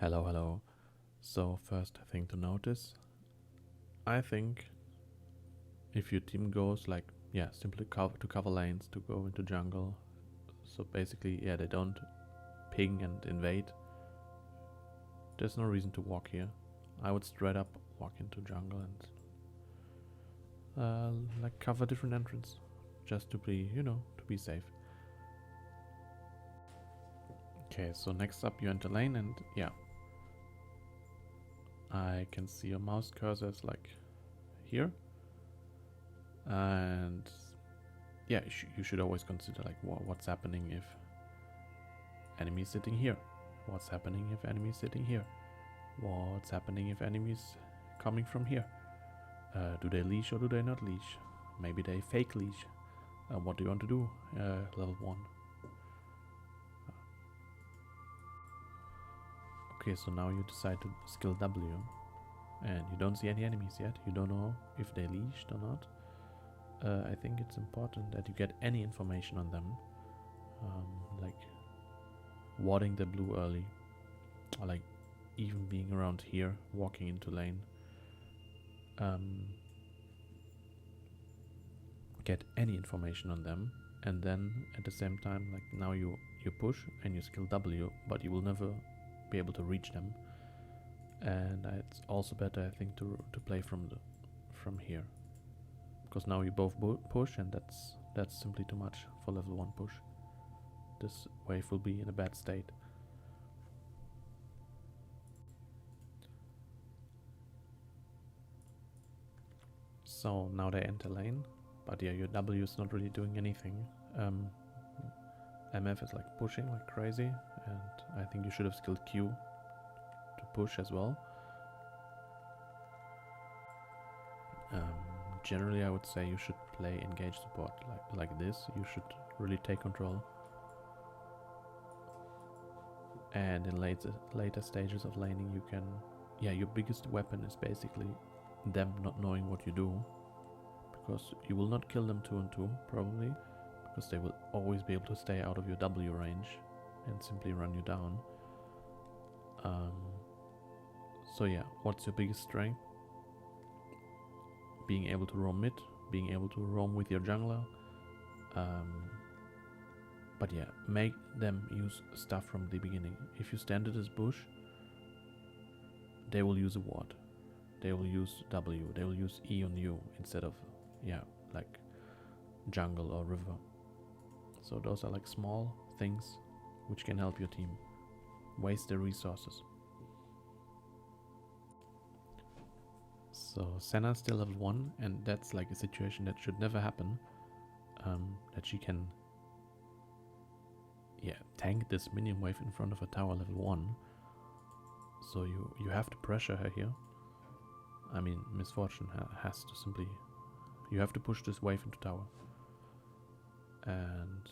Hello, hello. So first thing to notice, I think if your team goes like, simply cover lanes to go into jungle. So basically, they don't ping and invade. There's no reason to walk here. I would straight up walk into jungle and like cover different entrance, just to be, to be safe. Okay, so next up you enter lane and I can see your mouse cursor is like here, and you should always consider like what's happening if enemy is sitting here, what's happening if enemy is sitting here, what's happening if enemies coming from here. Do they leash or do they not leash? Maybe they fake leash. What do you want to do? Level 1. Okay, so now you decide to skill W, and you don't see any enemies yet. You don't know if they leashed or not. I think it's important that you get any information on them, like warding the blue early, or like even being around here, walking into lane. Get any information on them, and then at the same time, like now you push and you skill W, but you will never be able to reach them. And it's also better, I think, to play from here, because now you both push, and that's simply too much for level 1 push. This wave will be in a bad state. So now they enter lane, but your W is not really doing anything. MF is like pushing like crazy, and I think you should have skilled Q to push as well. Generally, I would say you should play engage support like this. You should really take control. And in later stages of laning, you can, your biggest weapon is basically them not knowing what you do, because you will not kill them 2-on-2 probably, because they will always be able to stay out of your W range and simply run you down. So what's your biggest strength? Being able to roam mid, being able to roam with your jungler. But make them use stuff from the beginning. If you stand at this bush, they will use a ward. They will use W. They will use E on you instead of, like jungle or river. So those are like small things which can help your team waste their resources. So Senna's still level 1, and that's like a situation that should never happen. That she can tank this minion wave in front of a tower level 1. So you have to pressure her here. I mean, Misfortune has to simply, you have to push this wave into tower. And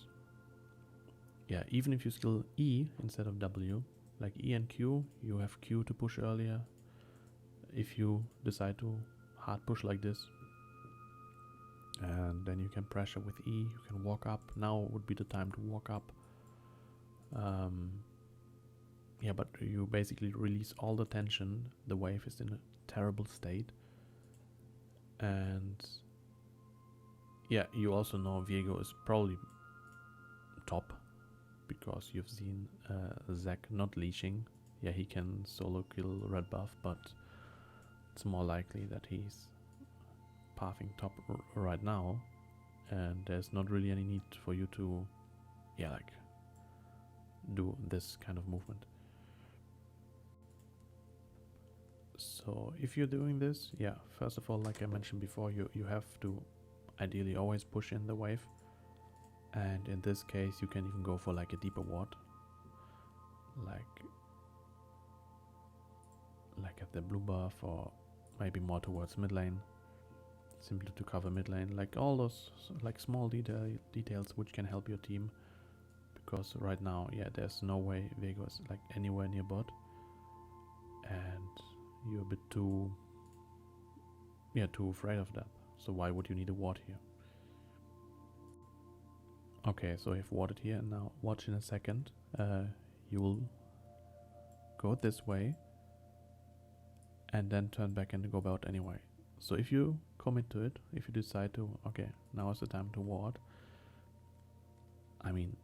even if you skill E instead of W, like E and Q, you have Q to push earlier. If you decide to hard push like this, and then you can pressure with E, you can walk up. Now would be the time to walk up. But you basically release all the tension. The wave is in a terrible state, and you also know Viego is probably top, because you've seen Zac not leashing. He can solo kill red buff, but it's more likely that he's pathing top right now, and there's not really any need for you to like do this kind of movement. So if you're doing this, first of all, like I mentioned before, you have to ideally always push in the wave, and in this case you can even go for like a deeper ward, like at the blue buff, or maybe more towards mid lane, simply to cover mid lane. Like all those like small details which can help your team, because right now there's no way Viego is like anywhere near bot, and you're a bit too afraid of that. So why would you need a ward here? Okay, so you've warded here, and now watch in a second. You will go this way, and then turn back and go about anyway. So if you commit to it, if you decide to, okay, now is the time to ward, I mean,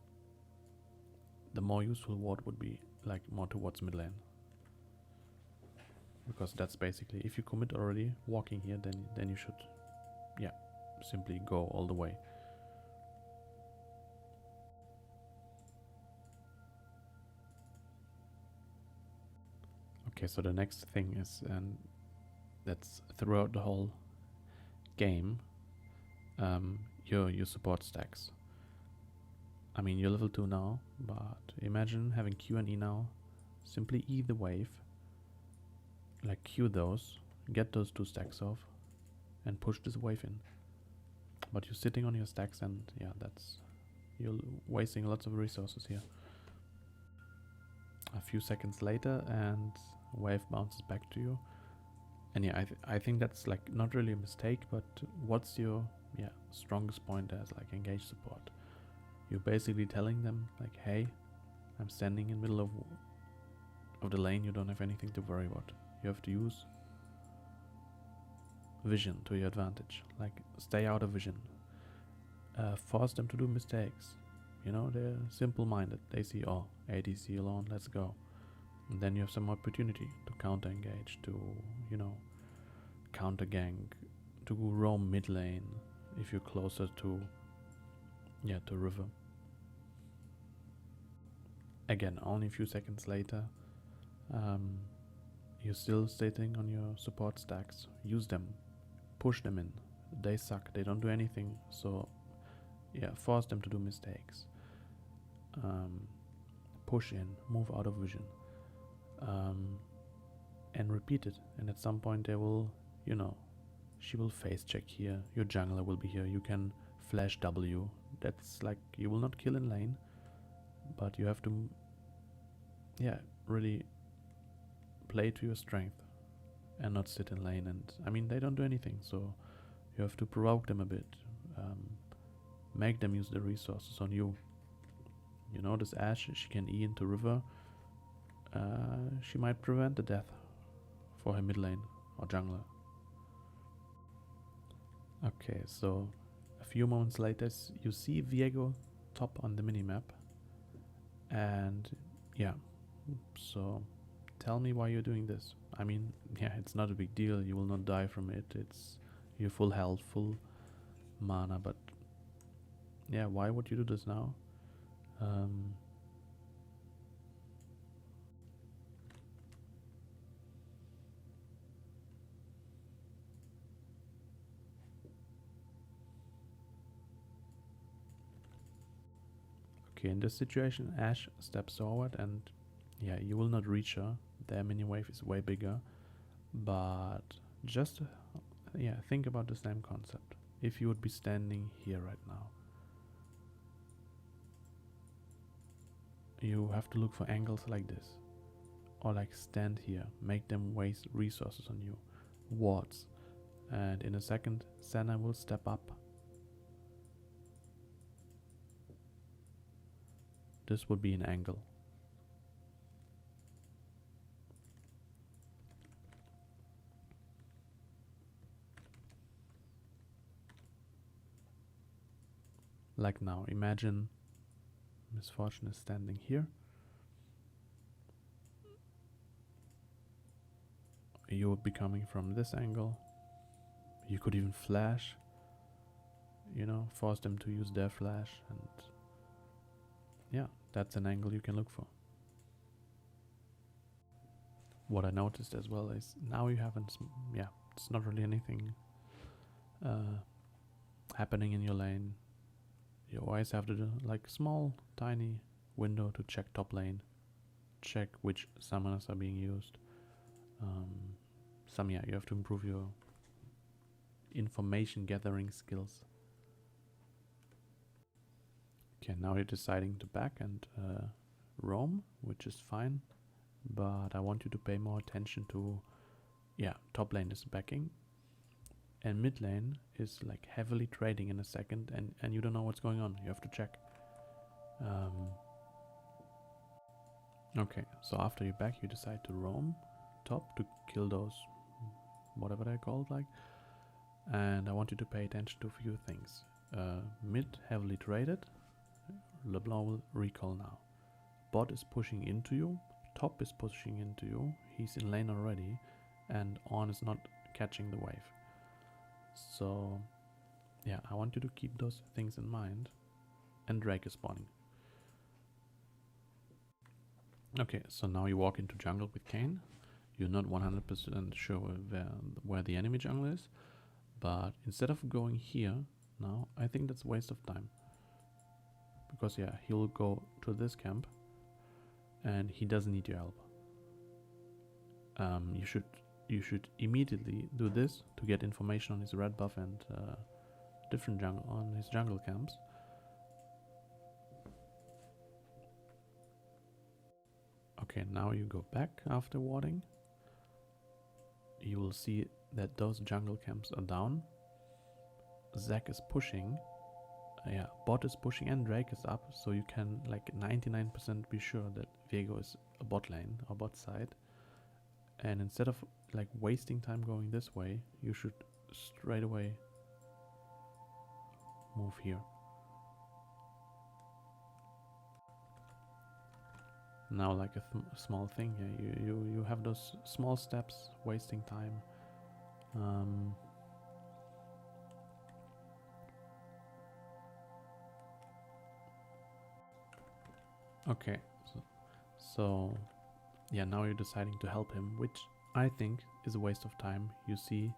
the more useful ward would be like more towards mid lane. Because that's basically, if you commit already walking here, then you should, yeah, simply go all the way. Okay, so the next thing is, and that's throughout the whole game, your support stacks. I mean, you're level 2 now, but imagine having Q and E now. Simply E the wave, like Q those, get those 2 stacks off, and push this wave in. But you're sitting on your stacks, and yeah, you're wasting lots of resources here. A few seconds later, and wave bounces back to you. And yeah, I think that's like not really a mistake, but what's your strongest point as like engaged support? You're basically telling them like, hey, I'm standing in the middle of the lane, you don't have anything to worry about. You have to use vision to your advantage. Like, stay out of vision. Force them to do mistakes. You know, they're simple-minded. They see, oh, ADC alone, let's go. And then you have some opportunity to counter-engage, to, you know, counter-gank, to roam mid lane if you're closer to river. Again, only a few seconds later, you're still sitting on your support stacks. Use them, push them in. They suck, they don't do anything, so yeah, force them to do mistakes. Push in, move out of vision, and repeat it. And at some point they will, you know, she will face check here, your jungler will be here, you can flash W. That's like, you will not kill in lane, but you have to, yeah, really play to your strength and not sit in lane. And I mean, they don't do anything, so you have to provoke them a bit, make them use the resources on you. You know, this Ashe, she can E into river, she might prevent the death for her mid lane or jungler. Okay, so a few moments later you see Viego top on the minimap, and yeah, so tell me why you're doing this. I mean, yeah, it's not a big deal, you will not die from it, it's you're full health, full mana, but yeah, why would you do this now? Okay, in this situation, Ashe steps forward, and yeah, you will not reach her. Their mini wave is way bigger, but just yeah, think about the same concept. If you would be standing here right now, you have to look for angles like this, or like stand here, make them waste resources on you, wards, and in a second Senna will step up. This would be an angle. Like now, imagine Misfortune is standing here. You would be coming from this angle. You could even flash, you know, force them to use their flash, and yeah, that's an angle you can look for. What I noticed as well is now you haven't, yeah, it's not really anything happening in your lane. You always have to do like small, tiny window to check top lane, check which summoners are being used. Yeah, you have to improve your information gathering skills. Okay, now you're deciding to back and roam, which is fine, but I want you to pay more attention to, yeah, top lane is backing, and mid lane is like heavily trading in a second, and you don't know what's going on. You have to check. Okay, so after you're back, you decide to roam top to kill those, whatever they're called, like. And I want you to pay attention to a few things. Mid heavily traded. LeBlanc will recall now. Bot is pushing into you. Top is pushing into you. He's in lane already. And on is not catching the wave. So, yeah, I want you to keep those things in mind. And Drake is spawning. Okay, so now you walk into jungle with Kayn. You're not 100% sure where the enemy jungle is. But instead of going here now, I think that's a waste of time. Because yeah, he'll go to this camp. And he doesn't need your help. You should immediately do this to get information on his red buff and different jungle on his jungle camps. Okay, now you go back after warding. You will see that those jungle camps are down. Zac is pushing. Yeah, bot is pushing and Drake is up, so you can like 99% be sure that Viego is a bot lane or bot side. And instead of like wasting time going this way, you should straight away move here. Now like a small thing, yeah, you have those small steps wasting time. Okay, so yeah, now you're deciding to help him, which I think is a waste of time. You see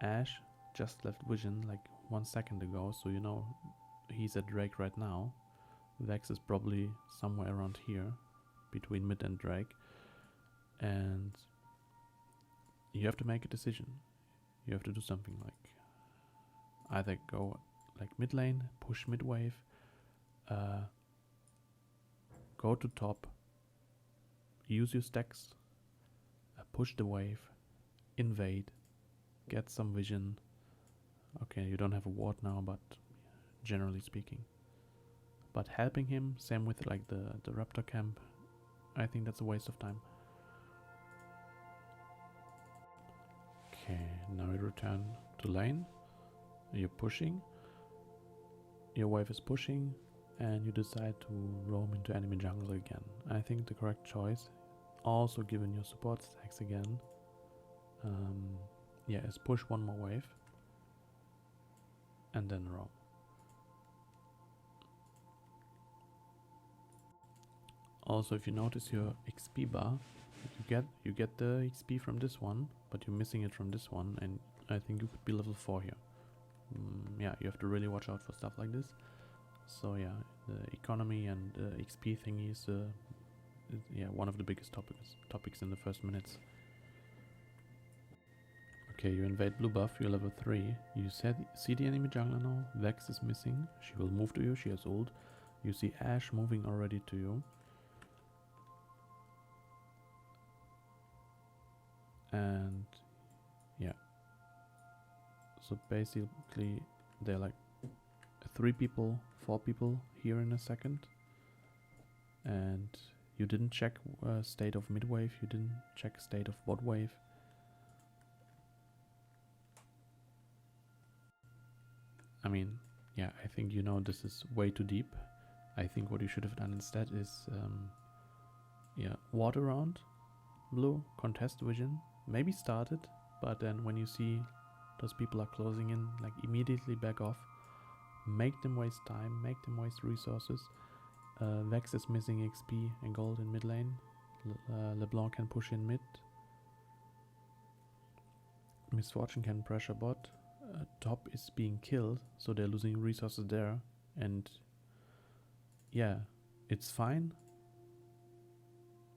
Ashe just left vision like 1 second ago, so you know he's at Drake right now. Vex is probably somewhere around here between mid and Drake, and you have to make a decision. You have to do something like either go like mid lane, push mid wave, go to top, use your stacks, push the wave, invade, get some vision. Okay, you don't have a ward now, but generally speaking. But helping him, same with like the Raptor camp, I think that's a waste of time. Okay, now we return to lane. You're pushing. Your wave is pushing, and you decide to roam into enemy jungle again. I think the correct choice, also given your support stacks again, yeah, is push one more wave and then roam. Also, if you notice your XP bar, you get the XP from this one, but you're missing it from this one, and I think you could be level 4 here. Yeah, you have to really watch out for stuff like this. So yeah, the economy and XP thingy is yeah, one of the biggest topics in the first minutes. Okay, you invade blue buff, you're level 3. You see the enemy jungler now. Vex is missing. She will move to you, she has ult. You see Ashe moving already to you. And yeah, so basically they're like 3 people, 4 people here in a second. And you didn't check state of mid wave, you didn't check state of bot wave. I mean, yeah, I think you know this is way too deep. I think what you should have done instead is yeah, ward around blue, contest vision, maybe start it, but then when you see those people are closing in, like immediately back off, make them waste time, make them waste resources. Vex is missing XP and gold in mid lane. LeBlanc can push in mid. Misfortune can pressure bot. Top is being killed, so they're losing resources there, and yeah, it's fine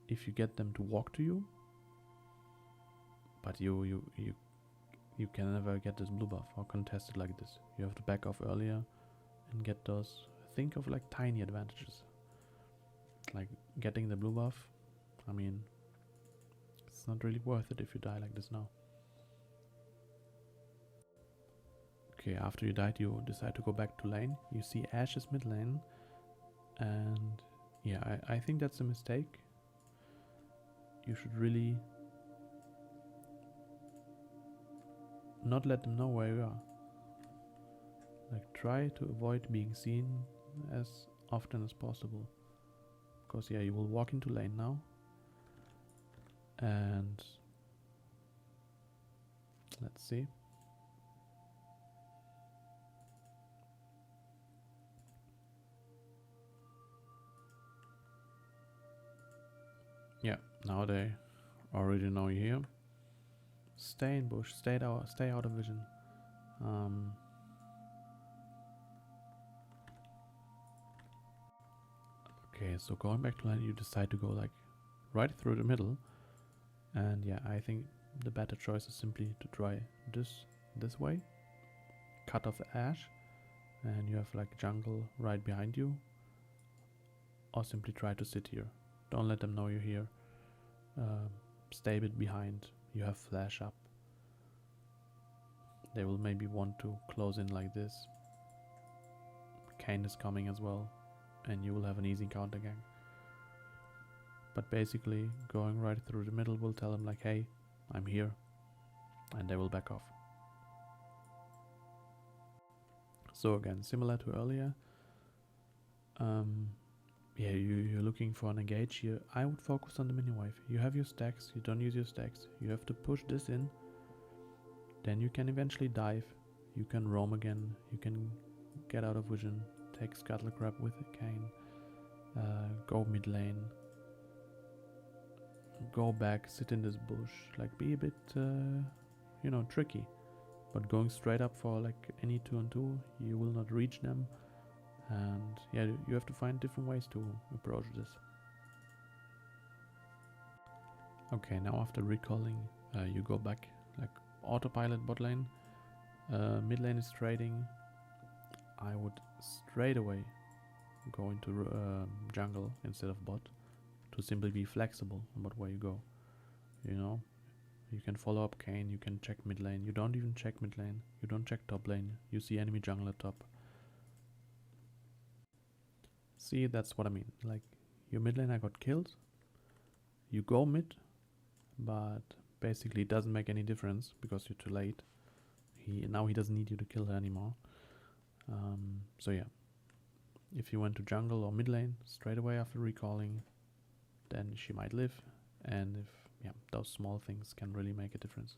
if you get them to walk to you, but you can never get this blue buff or contest it like this. You have to back off earlier and get those, think of like tiny advantages, like getting the blue buff. I mean, it's not really worth it if you die like this now. Okay, after you died, you decide to go back to lane. You see Ashe's mid lane, and yeah, I think that's a mistake. you should really not let them know where you are. Like, try to avoid being seen as often as possible. Because yeah, you will walk into lane now, and let's see. Yeah, now they already know you're here. Stay in bush, stay out of vision. Okay, so going back to line, you decide to go like right through the middle, and yeah, I think the better choice is simply to try this way, cut off the ash, and you have like jungle right behind you, or simply try to sit here. Don't let them know you're here. Stay a bit behind. You have flash up. They will maybe want to close in like this. Kayn is coming as well, and you will have an easy counter gang. But basically, going right through the middle will tell them like, hey, I'm here, and they will back off. So again, similar to earlier, yeah, you're looking for an engage here. I would focus on the mini wave. You have your stacks, you don't use your stacks. You have to push this in. Then you can eventually dive. You can roam again. You can get out of vision. Take Scuttle Crab with Kayn. Go mid lane. Go back, sit in this bush. Like, be a bit, tricky. But going straight up for like any 2-on-2, you will not reach them. And yeah, you have to find different ways to approach this. Okay, now after recalling, you go back like autopilot bot lane. Mid lane is trading. I would straight away go into jungle instead of bot to simply be flexible about where you go. You know, you can follow up Kayn, you can check mid lane. You don't even check mid lane. You don't check top lane. You see enemy jungle at top. See, that's what I mean. Like, your mid laner got killed. You go mid, but basically it doesn't make any difference because you're too late. Now he doesn't need you to kill her anymore. So yeah, if you went to jungle or mid lane straight away after recalling, then she might live. And if those small things can really make a difference.